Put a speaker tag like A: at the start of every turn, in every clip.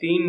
A: 3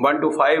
A: 1-5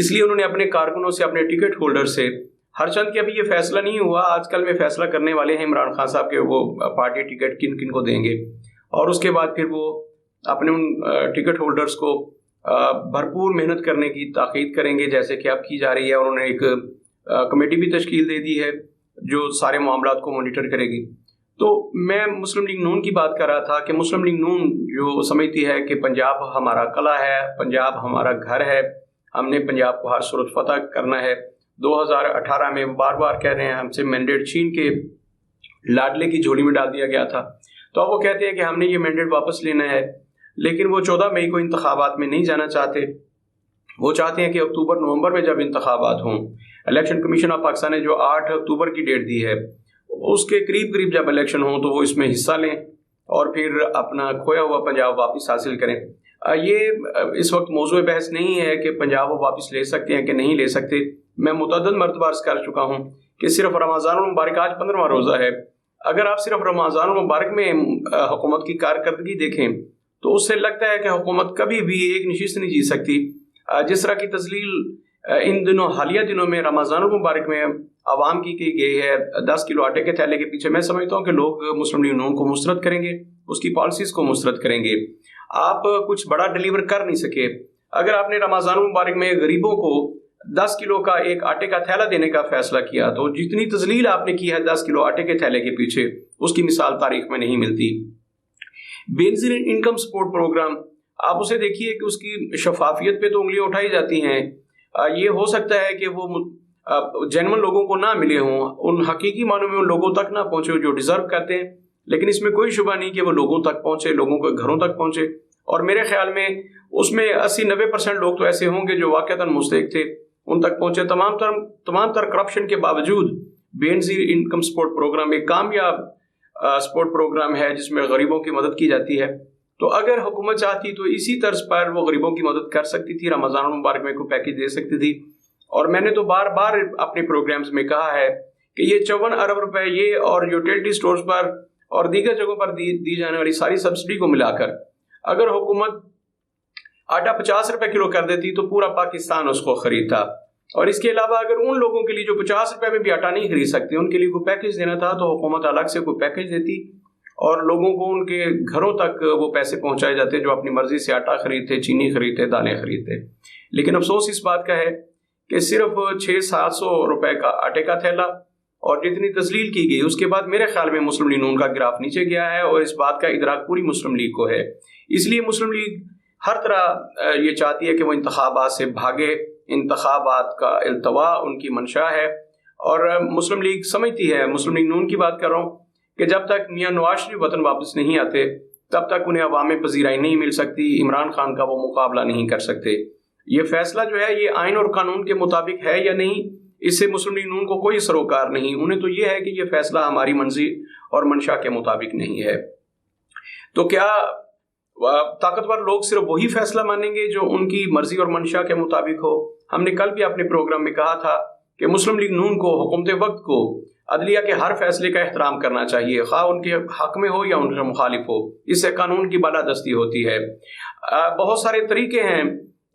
A: اس لیے انہوں نے اپنے کارکنوں سے, اپنے ٹکٹ ہولڈر سے, ہر چند کہ ابھی یہ فیصلہ نہیں ہوا, آج کل میں فیصلہ کرنے والے ہیں عمران خان صاحب کے وہ پارٹی ٹکٹ کن کن کو دیں گے, اور اس کے بعد پھر وہ اپنے ان ٹکٹ ہولڈرز کو بھرپور محنت کرنے کی تاکید کریں گے جیسے کہ اب کی جا رہی ہے. انہوں نے ایک کمیٹی بھی تشکیل دے دی ہے جو سارے معاملات کو مانیٹر کرے گی. تو میں مسلم لیگ نون کی بات کر رہا تھا کہ مسلم لیگ نون جو سمجھتی ہے کہ پنجاب ہمارا قلعہ ہے, پنجاب ہمارا گھر ہے, ہم نے پنجاب کو ہر صورت فتح کرنا ہے. 2018 میں بار بار کہہ رہے ہیں ہم سے مینڈیٹ چھین کے لاڈلے کی جھولی میں ڈال دیا گیا تھا, تو اب وہ کہتے ہیں کہ ہم نے یہ مینڈیٹ واپس لینا ہے, لیکن وہ 14 مئی کو انتخابات میں نہیں جانا چاہتے. وہ چاہتے ہیں کہ اکتوبر نومبر میں جب انتخابات ہوں, الیکشن کمیشن آف پاکستان نے جو 8 اکتوبر کی ڈیٹ دی ہے اس کے قریب جب الیکشن ہوں تو وہ اس میں حصہ لیں اور پھر اپنا کھویا ہوا پنجاب واپس حاصل کریں. یہ اس وقت موضوع بحث نہیں ہے کہ پنجاب وہ واپس لے سکتے ہیں کہ نہیں لے سکتے. میں متعدد مرتبہ عرض کر چکا ہوں کہ صرف رمضان المبارک آج 15واں روزہ ہے, اگر آپ صرف رمضان المبارک میں حکومت کی کارکردگی دیکھیں تو اس سے لگتا ہے کہ حکومت کبھی بھی ایک نشست نہیں جیت سکتی. جس طرح کی تذلیل ان دنوں حالیہ دنوں میں رمضان المبارک میں عوام کی گئی ہے 10 کلو آٹے کے تھیلے کے پیچھے, میں سمجھتا ہوں کہ لوگ مسلم لیگ نون کو مسترد کریں گے, اس کی پالیسیز کو مسترد کریں گے. آپ کچھ بڑا ڈیلیور کر نہیں سکے. اگر آپ نے رمضان المبارک میں غریبوں کو 10 کلو کا ایک آٹے کا تھیلا دینے کا فیصلہ کیا تو جتنی تذلیل آپ نے کی ہے 10 کلو آٹے کے تھیلے کے پیچھے, اس کی مثال تاریخ میں نہیں ملتی. بینظیر انکم سپورٹ پروگرام آپ اسے دیکھیے کہ اس کی شفافیت پہ تو انگلیاں اٹھائی جاتی ہیں. یہ ہو سکتا ہے کہ وہ جینون لوگوں کو نہ ملے ہوں, ان حقیقی معنوں میں ان لوگوں تک نہ پہنچے جو ڈیزرو کرتے ہیں, لیکن اس میں کوئی شبہ نہیں کہ وہ لوگوں تک پہنچے, لوگوں کے گھروں تک پہنچے. اور میرے خیال میں اس میں 80-90% لوگ تو ایسے ہوں گے جو واقعتاً مستحق تھے, ان تک پہنچے. تمام تر کرپشن کے باوجود بینظیر انکم سپورٹ پروگرام ایک کامیاب سپورٹ پروگرام ہے جس میں غریبوں کی مدد کی جاتی ہے. تو اگر حکومت چاہتی تو اسی طرز پر وہ غریبوں کی مدد کر سکتی تھی, رمضان المبارک میں کوئی پیکیج دے سکتی تھی. اور میں نے تو بار بار اپنے پروگرامز میں کہا ہے کہ یہ 54 ارب روپے یہ اور یوٹیلٹی سٹورز پر اور دیگر جگہوں پر دی جانے والی ساری سبسڈی کو ملا کر اگر حکومت آٹا 50 روپے کلو کر دیتی تو پورا پاکستان اس کو خریدتا. اور اس کے علاوہ اگر ان لوگوں کے لیے جو 50 روپے میں بھی آٹا نہیں خرید سکتے ان کے لیے کوئی پیکیج دینا تھا تو حکومت الگ سے کوئی پیکیج دیتی اور لوگوں کو ان کے گھروں تک وہ پیسے پہنچائے جاتے جو اپنی مرضی سے آٹا خریدتے, چینی خریدتے, دالیں خریدتے. لیکن افسوس اس بات کا ہے کہ صرف 600-700 روپے کا آٹے کا تھیلا اور جتنی تذلیل کی گئی اس کے بعد میرے خیال میں مسلم لیگ نون کا گراف نیچے گیا ہے, اور اس بات کا ادراک پوری مسلم لیگ کو ہے. اس لیے مسلم لیگ ہر طرح یہ چاہتی ہے کہ وہ انتخابات سے بھاگے, انتخابات کا التوا ان کی منشا ہے. اور مسلم لیگ سمجھتی ہے, مسلم لیگ نون کی بات کر رہا ہوں, کہ جب تک میاں نواز شریف وطن واپس نہیں آتے تب تک انہیں عوام میں پذیرائی نہیں مل سکتی, عمران خان کا وہ مقابلہ نہیں کر سکتے. یہ فیصلہ جو ہے یہ آئین اور قانون کے مطابق ہے یا نہیں, اس سے مسلم لیگ نون کو کوئی سروکار نہیں. انہیں تو یہ ہے کہ یہ فیصلہ ہماری مرضی اور منشا کے مطابق نہیں ہے. تو کیا طاقتور لوگ صرف وہی فیصلہ مانیں گے جو ان کی مرضی اور منشا کے مطابق ہو؟ ہم نے کل بھی اپنے پروگرام میں کہا تھا کہ مسلم لیگ نون کو حکومت وقت کو عدلیہ کے ہر فیصلے کا احترام کرنا چاہیے, خواہ ان کے حق میں ہو یا ان کے مخالف ہو. اس سے قانون کی بالادستی ہوتی ہے. بہت سارے طریقے ہیں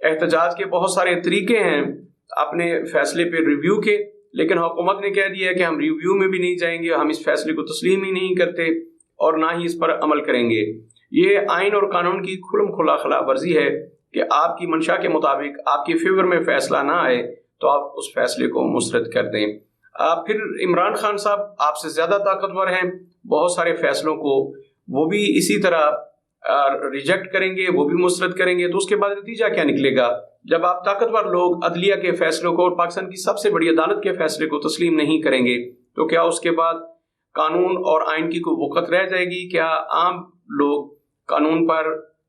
A: احتجاج کے, بہت سارے طریقے ہیں اپنے فیصلے پہ ریویو کے, لیکن حکومت نے کہہ دیا ہے کہ ہم ریویو میں بھی نہیں جائیں گے, ہم اس فیصلے کو تسلیم ہی نہیں کرتے اور نہ ہی اس پر عمل کریں گے. یہ آئین اور قانون کی کھلم کھلا خلاف ورزی ہے کہ آپ کی منشا کے مطابق آپ کی فیور میں فیصلہ نہ آئے تو آپ اس فیصلے کو مسترد کر دیں. پھر عمران خان صاحب آپ سے زیادہ طاقتور ہیں, بہت سارے فیصلوں کو وہ بھی اسی طرح ریجیکٹ کریں گے, وہ بھی مسترد کریں گے. تو اس کے بعد نتیجہ کیا نکلے گا؟ جب آپ طاقتور لوگ عدلیہ کے فیصلوں کو اور پاکستان کی سب سے بڑی عدالت کے فیصلے کو تسلیم نہیں کریں گے تو کیا اس کے بعد قانون اور آئین کی کوئی وقت رہ جائے گی؟ کیا عام لوگ قانون پر,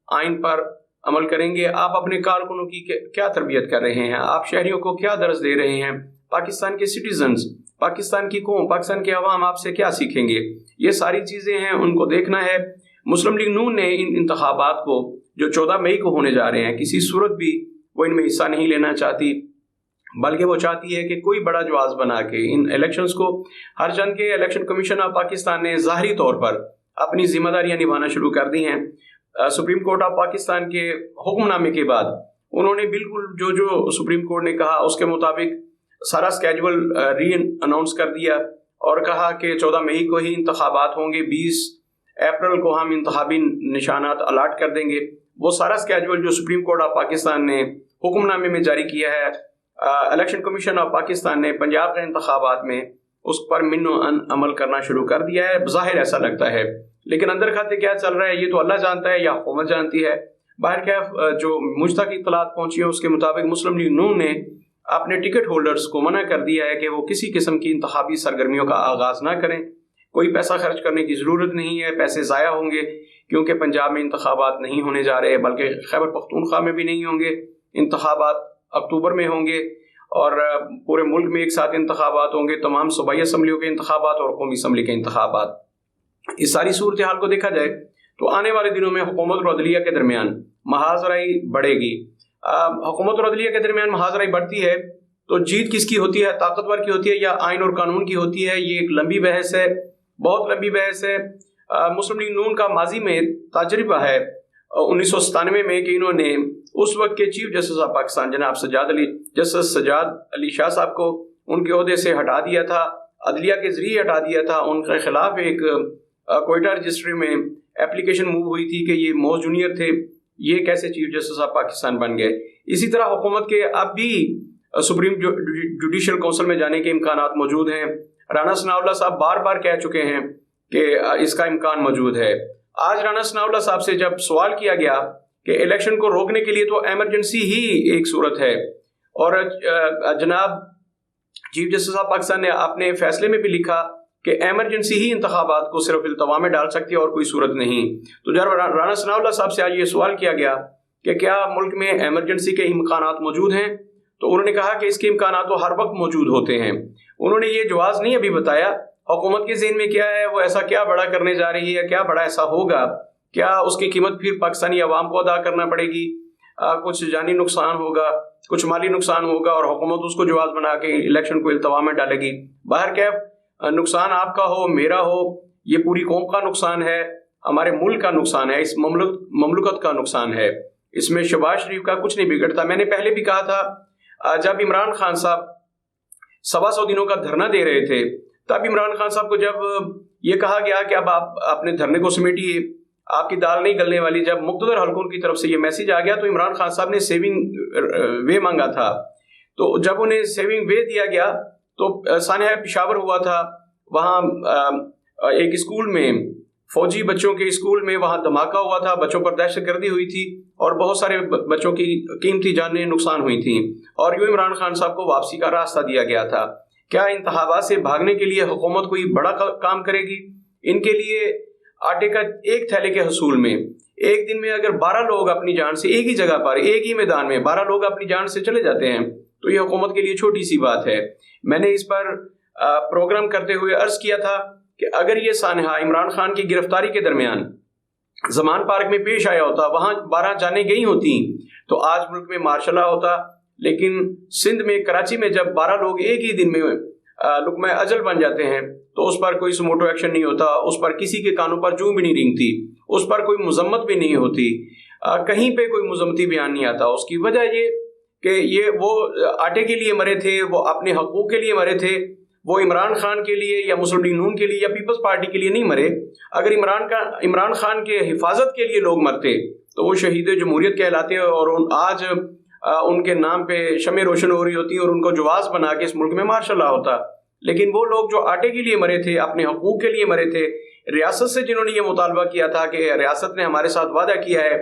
A: آئین پر عمل کریں گے؟ آپ اپنے کارکنوں کی کیا تربیت کر رہے ہیں؟ آپ شہریوں کو کیا درس دے رہے ہیں؟ پاکستان کے سٹیزنز, پاکستان کی قوم, پاکستان کے عوام آپ سے کیا سیکھیں گے؟ یہ ساری چیزیں ہیں, ان کو دیکھنا ہے. مسلم لیگ نون نے ان انتخابات کو جو 14 مئی کو ہونے جا رہے ہیں کسی صورت بھی وہ ان میں حصہ نہیں لینا چاہتی, بلکہ وہ چاہتی ہے کہ کوئی بڑا جواز بنا کے ان الیکشنز کو, ہر چند کے الیکشن کمیشن آف پاکستان نے ظاہری طور پر اپنی ذمہ داریاں نبھانا شروع کر دی ہیں. سپریم کورٹ آف پاکستان کے حکم نامے کے بعد انہوں نے بالکل جو سپریم کورٹ نے کہا اس کے مطابق سارا اسکیجول ری اناؤنس کر دیا اور کہا کہ 14 مئی کو ہی انتخابات ہوں گے، 20 اپریل کو ہم انتخابی نشانات الاٹ کر دیں گے۔ وہ سارا اسکیجول جو سپریم کورٹ آف پاکستان نے حکم نامے میں جاری کیا ہے، الیکشن کمیشن آف پاکستان نے پنجاب کے انتخابات میں اس پر من و ان عمل کرنا شروع کر دیا ہے۔ بظاہر ایسا لگتا ہے، لیکن اندر کھاتے کیا چل رہا ہے یہ تو اللہ جانتا ہے یا حکومت جانتی ہے۔ باہر کیا جو مجھ تک اطلاعات پہنچی ہے اس کے مطابق مسلم لیگ نون نے اپنے ٹکٹ ہولڈرز کو منع کر دیا ہے کہ وہ کسی قسم کی انتخابی سرگرمیوں کا آغاز نہ کریں۔ کوئی پیسہ خرچ کرنے کی ضرورت نہیں ہے، پیسے ضائع ہوں گے کیونکہ پنجاب میں انتخابات نہیں ہونے جا رہے، بلکہ خیبر پختونخوا میں بھی نہیں ہوں گے۔ انتخابات اکتوبر میں ہوں گے اور پورے ملک میں ایک ساتھ انتخابات ہوں گے، تمام صوبائی اسمبلیوں کے انتخابات اور قومی اسمبلی کے انتخابات۔ اس ساری صورتحال کو دیکھا جائے تو آنے والے دنوں میں حکومت اور عدلیہ کے درمیان محاذ رائی بڑھے گی۔ حکومت اور عدلیہ کے درمیان محاذ رائی بڑھتی ہے تو جیت کس کی ہوتی ہے، طاقتور کی ہوتی ہے یا آئین اور قانون کی ہوتی ہے؟ یہ ایک لمبی بحث ہے، بہت لمبی بحث ہے۔ مسلم لیگ نون کا ماضی میں تجربہ ہے 1997 میں کہ انہوں نے اس وقت کے چیف جسٹس آف پاکستان جناب جسٹس سجاد علی شاہ صاحب کو ان کے عہدے سے ہٹا دیا تھا، عدلیہ کے ذریعے ہٹا دیا تھا۔ ان کے خلاف ایک کوئٹہ رجسٹری میں اپلیکیشن موو ہوئی تھی کہ یہ موز جونیئر تھے، یہ کیسے چیف جسٹس آف پاکستان بن گئے۔ اسی طرح حکومت کے اب بھی سپریم جوڈیشل کونسل میں جانے کے امکانات موجود ہیں۔ رانا ثناء اللہ صاحب بار بار کہہ چکے ہیں کہ اس کا امکان موجود ہے۔ آج رانا ثناء اللہ صاحب سے جب سوال کیا گیا کہ الیکشن کو روکنے کے لیے تو ایمرجنسی ہی ایک صورت ہے، اور جناب چیف جسٹس آف پاکستان نے اپنے فیصلے میں بھی لکھا کہ ایمرجنسی ہی انتخابات کو صرف التوا میں ڈال سکتی ہے اور کوئی صورت نہیں۔ تو جب رانا ثناء اللہ صاحب سے آج یہ سوال کیا گیا کہ کیا ملک میں ایمرجنسی کے امکانات موجود ہیں، تو انہوں نے کہا کہ اس کے امکانات تو ہر وقت موجود ہوتے ہیں۔ انہوں نے یہ جواز نہیں ابھی بتایا حکومت کے ذہن میں کیا ہے، وہ ایسا کیا بڑا کرنے جا رہی ہے، کیا بڑا ایسا ہوگا، کیا اس کی قیمت پھر پاکستانی عوام کو ادا کرنا پڑے گی، کچھ جانی نقصان ہوگا، کچھ مالی نقصان ہوگا اور حکومت اس کو جواز بنا کے الیکشن کو التوا میں ڈالے گی۔ باہر کیف نقصان آپ کا ہو میرا ہو، یہ پوری قوم کا نقصان ہے، ہمارے ملک کا نقصان ہے، اس مملکت کا نقصان ہے، اس میں شہباز شریف کا کچھ نہیں بگڑتا۔ میں نے پہلے بھی کہا تھا جب عمران خان صاحب 125 دنوں کا دھرنا دے رہے تھے تب عمران خان صاحب کو جب یہ کہا گیا کہ اب آپ اپنے دھرنے کو سمیٹیے، آپ کی دال نہیں گلنے والی، جب مقتدر حلقوں کی طرف سے یہ میسج آ گیا تو عمران خان صاحب نے سیونگ وے مانگا تھا۔ تو جب انہیں سیونگ وے دیا گیا تو سانحہ پشاور ہوا تھا، وہاں ایک اسکول میں فوجی بچوں کے اسکول میں وہاں دھماکہ ہوا تھا، بچوں پر دہشت گردی ہوئی تھی اور بہت سارے بچوں کی قیمتی جانیں نقصان ہوئی تھیں، اور یوں عمران خان صاحب کو واپسی کا راستہ دیا گیا تھا۔ کیا انتخابات سے بھاگنے کے لیے حکومت کوئی بڑا کام کرے گی؟ ان کے لیے آٹے کا ایک تھیلے کے حصول میں ایک دن میں اگر 12 لوگ اپنی جان سے ایک ہی جگہ پر ایک ہی میدان میں 12 لوگ اپنی جان سے چلے جاتے ہیں تو یہ حکومت کے لیے چھوٹی سی بات ہے۔ میں نے اس پر پروگرام کرتے ہوئے عرض کیا تھا کہ اگر یہ سانحہ عمران خان کی گرفتاری کے درمیان زمان پارک میں پیش آیا ہوتا، وہاں 12 جانیں گئی ہوتی تو آج ملک میں مارشل لا ہوتا، لیکن سندھ میں کراچی میں جب 12 لوگ ایک ہی دن میں لقمہ اجل بن جاتے ہیں تو اس پر کوئی سموٹو ایکشن نہیں ہوتا، اس پر کسی کے کانوں پر جوں بھی نہیں رینگتی، اس پر کوئی مذمت بھی نہیں ہوتی، کہیں پہ کوئی مذمتی بیان نہیں آتا۔ اس کی وجہ یہ کہ یہ وہ آٹے کے لیے مرے تھے، وہ اپنے حقوق کے لیے مرے تھے، وہ عمران خان کے لیے یا مسلم لیگ نون کے لیے یا پیپلز پارٹی کے لیے نہیں مرے۔ اگر عمران خان کے حفاظت کے لیے لوگ مرتے تو وہ شہید جمہوریت کہلاتے اور آج ان کے نام پہ شمع روشن ہو رہی ہوتی اور ان کو جواز بنا کے اس ملک میں مارشل لا ہوتا۔ لیکن وہ لوگ جو آٹے کے لیے مرے تھے، اپنے حقوق کے لیے مرے تھے، ریاست سے جنہوں نے یہ مطالبہ کیا تھا کہ ریاست نے ہمارے ساتھ وعدہ کیا ہے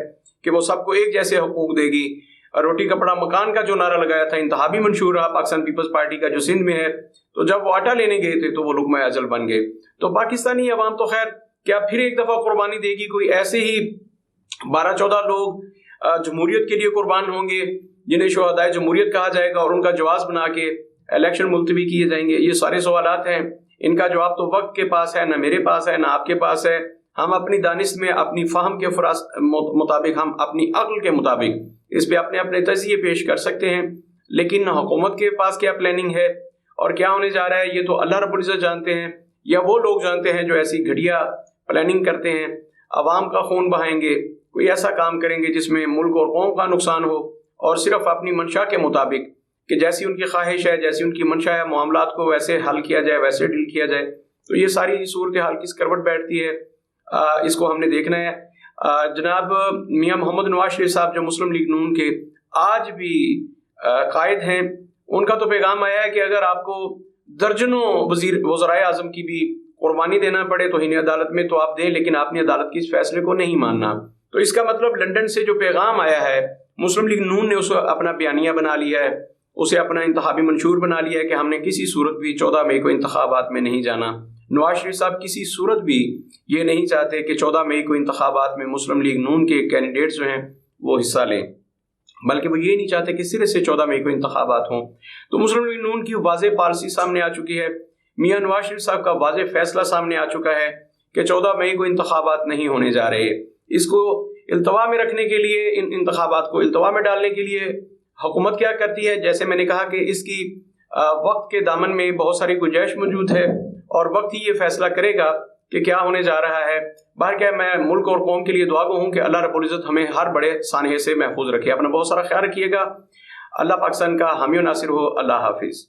A: کہ وہ سب کو ایک جیسے حقوق دے گی، روٹی کپڑا مکان کا جو نعرہ لگایا تھا انتہابی منشور رہا پاکستان پیپلز پارٹی کا جو سندھ میں ہے، تو جب وہ آٹا لینے گئے تھے تو وہ لقمہ اجل بن گئے۔ تو پاکستانی عوام تو خیر کیا پھر ایک دفعہ قربانی دے گی؟ کوئی ایسے ہی 12-14 لوگ جمہوریت کے لیے قربان ہوں گے جنہیں شہدائے جمہوریت کہا جائے گا اور ان کا جواز بنا کے الیکشن ملتوی کیے جائیں گے؟ یہ سارے سوالات ہیں، ان کا جواب تو وقت کے پاس ہے، نہ میرے پاس ہے نہ آپ کے پاس ہے۔ ہم اپنی دانش میں اپنی فہم کے مطابق، ہم اپنی عقل کے مطابق اس پہ اپنے اپنے تجزیے پیش کر سکتے ہیں، لیکن حکومت کے پاس کیا پلاننگ ہے اور کیا ہونے جا رہا ہے یہ تو اللہ رب العزت جانتے ہیں، یا وہ لوگ جانتے ہیں جو ایسی گھٹیا پلاننگ کرتے ہیں، عوام کا خون بہائیں گے، کوئی ایسا کام کریں گے جس میں ملک اور قوم کا نقصان ہو اور صرف اپنی منشا کے مطابق کہ جیسی ان کی خواہش ہے، جیسی ان کی منشا ہے، معاملات کو ویسے حل کیا جائے، ویسے ڈیل کیا جائے، تو یہ ساری صورتحال کس کروٹ بیٹھتی ہے، اس کو ہم نے دیکھنا ہے۔ جناب میاں محمد نواز شریف صاحب جو مسلم لیگ نون کے آج بھی قائد ہیں، ان کا تو پیغام آیا ہے کہ اگر آپ کو درجنوں وزرائے اعظم کی بھی قربانی دینا پڑے توہین عدالت میں تو آپ دیں، لیکن آپ نے عدالت کے اس فیصلے کو نہیں ماننا۔ تو اس کا مطلب لندن سے جو پیغام آیا ہے، مسلم لیگ نون نے اسے اپنا بیانیہ بنا لیا ہے، اسے اپنا انتخابی منشور بنا لیا ہے کہ ہم نے کسی صورت بھی 14 مئی کو انتخابات میں نہیں جانا۔ نواز شریف صاحب کسی صورت بھی یہ نہیں چاہتے کہ 14 مئی کو انتخابات میں مسلم لیگ نون کے کینڈیڈیٹس جو ہیں وہ حصہ لیں، بلکہ وہ یہ نہیں چاہتے کہ سرے سے 14 مئی کو انتخابات ہوں۔ تو مسلم لیگ نون کی واضح پالیسی سامنے آ چکی ہے، میاں نواز شریف صاحب کا واضح فیصلہ سامنے آ چکا ہے کہ 14 مئی کو انتخابات نہیں ہونے جا رہے۔ اس کو التوا میں رکھنے کے لیے، ان انتخابات کو التوا میں ڈالنے کے لیے حکومت کیا کرتی ہے؟ جیسے میں نے کہا کہ اس کی وقت کے دامن میں بہت ساری گنجائش موجود ہے، اور وقت ہی یہ فیصلہ کرے گا کہ کیا ہونے جا رہا ہے۔ باہر کیا، میں ملک اور قوم کے لیے دعا گو ہوں کہ اللہ رب العزت ہمیں ہر بڑے سانحے سے محفوظ رکھے۔ اپنا بہت سارا خیال رکھیے گا۔ اللہ پاکستان کا حامی و ناصر ہو۔ اللہ حافظ۔